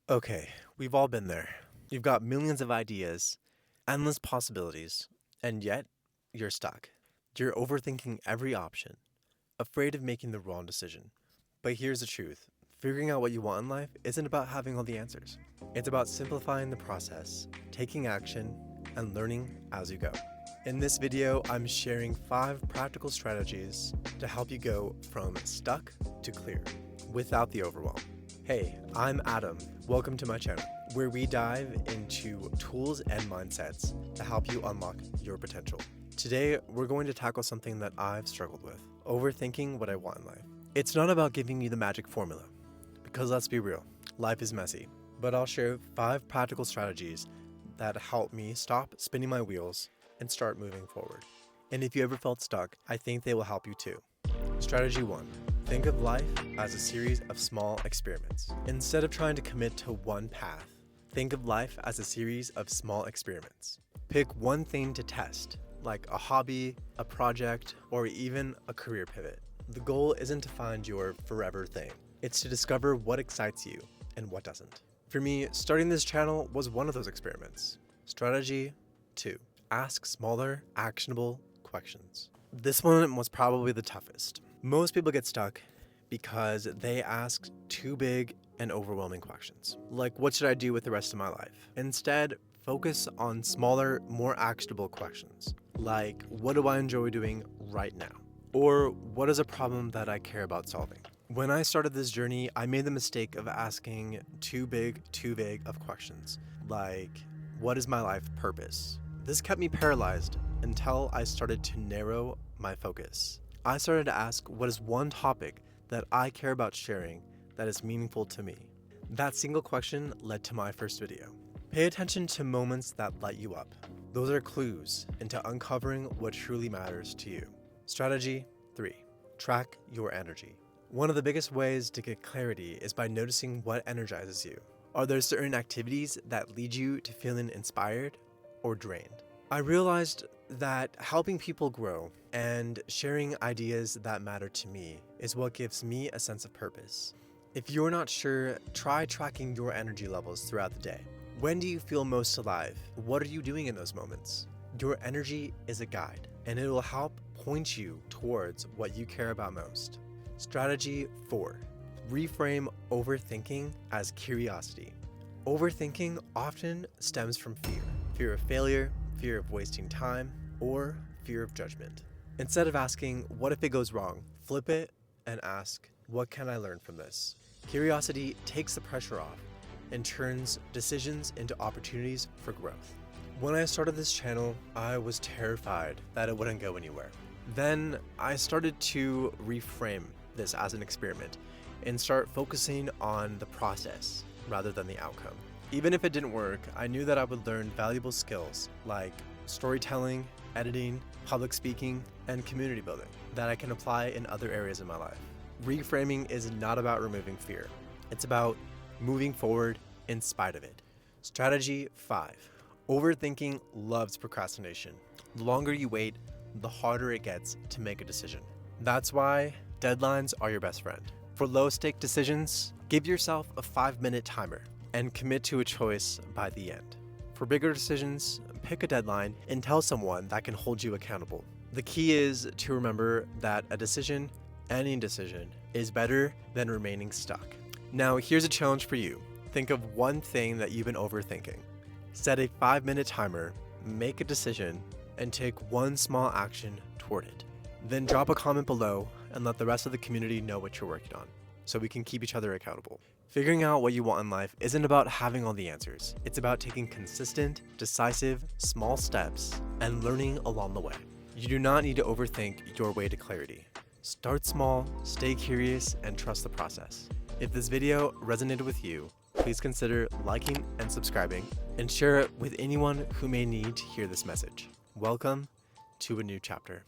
Okay, we've all been there. You've got millions of ideas, endless possibilities, and yet you're stuck. You're overthinking every option, afraid of making the wrong decision. But here's the truth: figuring out what you want in life isn't about having all the answers. It's about simplifying the process, taking action, and learning as you go. In this video, I'm sharing 5 practical strategies to help you go from stuck to clear without the overwhelm. Hey, I'm Adam. Welcome to my channel, where we dive into tools and mindsets to help you unlock your potential. Today, we're going to tackle something that I've struggled with: overthinking what I want in life. It's not about giving you the magic formula, because let's be real, life is messy. But I'll share 5 practical strategies that help me stop spinning my wheels and start moving forward. And if you ever felt stuck, I think they will help you too. Strategy 1. Think of life as a series of small experiments. Instead of trying to commit to one path, think of life as a series of small experiments. Pick one thing to test, like a hobby, a project, or even a career pivot. The goal isn't to find your forever thing. It's to discover what excites you and what doesn't. For me, starting this channel was one of those experiments. Strategy 2. Ask smaller, actionable questions. This one was probably the toughest. Most people get stuck because they ask too big and overwhelming questions, like what should I do with the rest of my life? Instead, focus on smaller, more actionable questions, like what do I enjoy doing right now? Or what is a problem that I care about solving? When I started this journey, I made the mistake of asking too vague of questions, like what is my life purpose? This kept me paralyzed until I started to narrow my focus. I started to ask, what is one topic that I care about sharing that is meaningful to me? That single question led to my first video. Pay attention to moments that light you up. Those are clues into uncovering what truly matters to you. Strategy 3. Track your energy. One of the biggest ways to get clarity is by noticing what energizes you. Are there certain activities that lead you to feeling inspired or drained? I realized that helping people grow and sharing ideas that matter to me is what gives me a sense of purpose. If you're not sure, try tracking your energy levels throughout the day. When do you feel most alive? What are you doing in those moments? Your energy is a guide, and it will help point you towards what you care about most. Strategy 4. Reframe overthinking as curiosity. Overthinking often stems from fear of failure, fear of wasting time, or fear of judgment. Instead of asking, what if it goes wrong? Flip it and ask, what can I learn from this? Curiosity takes the pressure off and turns decisions into opportunities for growth. When I started this channel, I was terrified that it wouldn't go anywhere. Then I started to reframe this as an experiment and start focusing on the process rather than the outcome. Even if it didn't work, I knew that I would learn valuable skills like storytelling, editing, public speaking, and community building that I can apply in other areas of my life. Reframing is not about removing fear. It's about moving forward in spite of it. Strategy 5. Overthinking loves procrastination. The longer you wait, the harder it gets to make a decision. That's why deadlines are your best friend. For low-stake decisions, give yourself a 5-minute timer and commit to a choice by the end. For bigger decisions, pick a deadline and tell someone that can hold you accountable. The key is to remember that a decision, any decision, is better than remaining stuck. Now, here's a challenge for you. Think of one thing that you've been overthinking. Set a 5-minute timer, make a decision, and take one small action toward it. Then drop a comment below and let the rest of the community know what you're working on, so we can keep each other accountable. Figuring out what you want in life isn't about having all the answers. It's about taking consistent, decisive, small steps and learning along the way. You do not need to overthink your way to clarity. Start small, stay curious, and trust the process. If this video resonated with you, please consider liking and subscribing, and share it with anyone who may need to hear this message. Welcome to a new chapter.